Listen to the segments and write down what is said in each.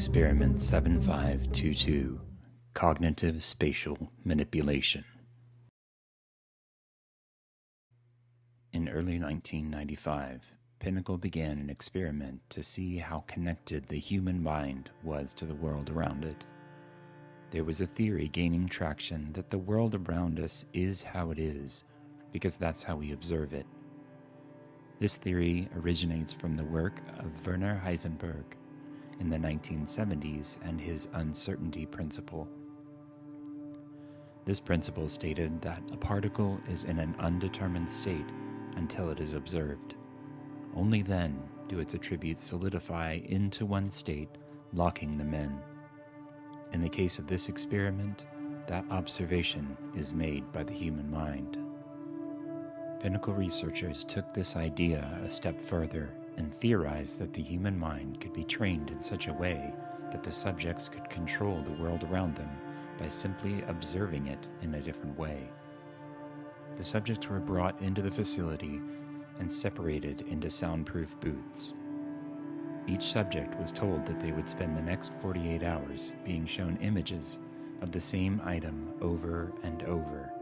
Experiment 7522, Cognitive Spatial Manipulation. In early 1995, Pinnacle began an experiment to see how connected the human mind was to the world around it. There was a theory gaining traction that the world around us is how it is, because that's how we observe it. This theory originates from the work of Werner Heisenberg in the 1970s and his uncertainty principle. This principle stated that a particle is in an undetermined state until it is observed. Only then do its attributes solidify into one state, locking them in. In the case of this experiment, that observation is made by the human mind. Pinnacle researchers took this idea a step further and theorized that the human mind could be trained in such a way that the subjects could control the world around them by simply observing it in a different way. The subjects were brought into the facility and separated into soundproof booths. Each subject was told that they would spend the next 48 hours being shown images of the same item over and over,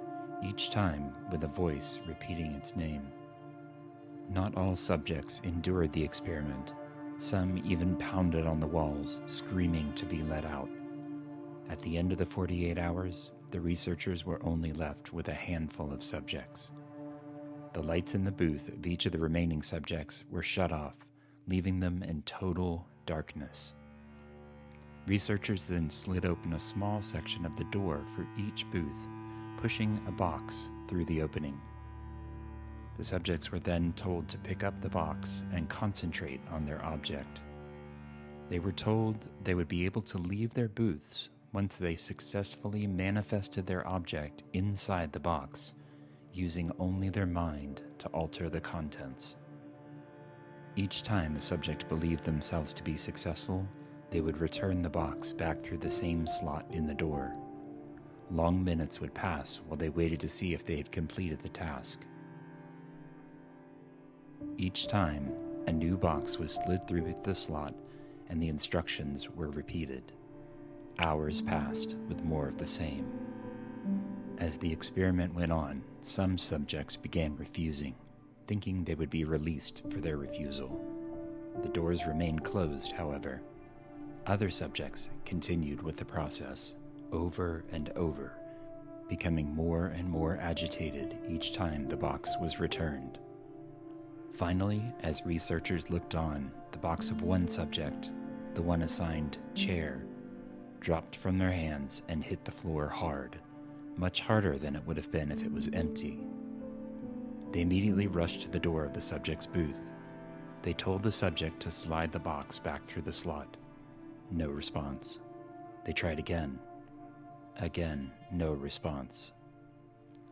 each time with a voice repeating its name. Not all subjects endured the experiment. Some even pounded on the walls, screaming to be let out. At the end of the 48 hours, the researchers were only left with a handful of subjects. The lights in the booth of each of the remaining subjects were shut off, leaving them in total darkness. Researchers then slid open a small section of the door for each booth, pushing a box through the opening. The subjects were then told to pick up the box and concentrate on their object. They were told they would be able to leave their booths once they successfully manifested their object inside the box, using only their mind to alter the contents. Each time a subject believed themselves to be successful, they would return the box back through the same slot in the door. Long minutes would pass while they waited to see if they had completed the task. Each time, a new box was slid through the slot and the instructions were repeated. Hours passed with more of the same. As the experiment went on, some subjects began refusing, thinking they would be released for their refusal. The doors remained closed, however. Other subjects continued with the process, over and over, becoming more and more agitated each time the box was returned. Finally, as researchers looked on, the box of one subject, the one assigned chair, dropped from their hands and hit the floor hard, much harder than it would have been if it was empty. They immediately rushed to the door of the subject's booth. They told the subject to slide the box back through the slot. No response. They tried again. Again, no response.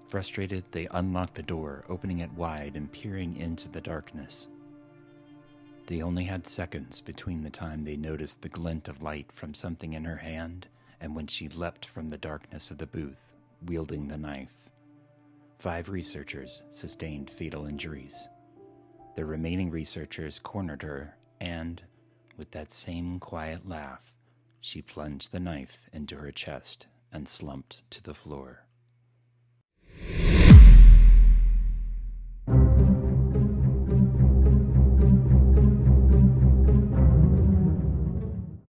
Frustrated, they unlocked the door, opening it wide and peering into the darkness. They only had seconds between the time they noticed the glint of light from something in her hand and when she leapt from the darkness of the booth, wielding the knife. 5 researchers sustained fatal injuries. The remaining researchers cornered her and, with that same quiet laugh, she plunged the knife into her chest and slumped to the floor.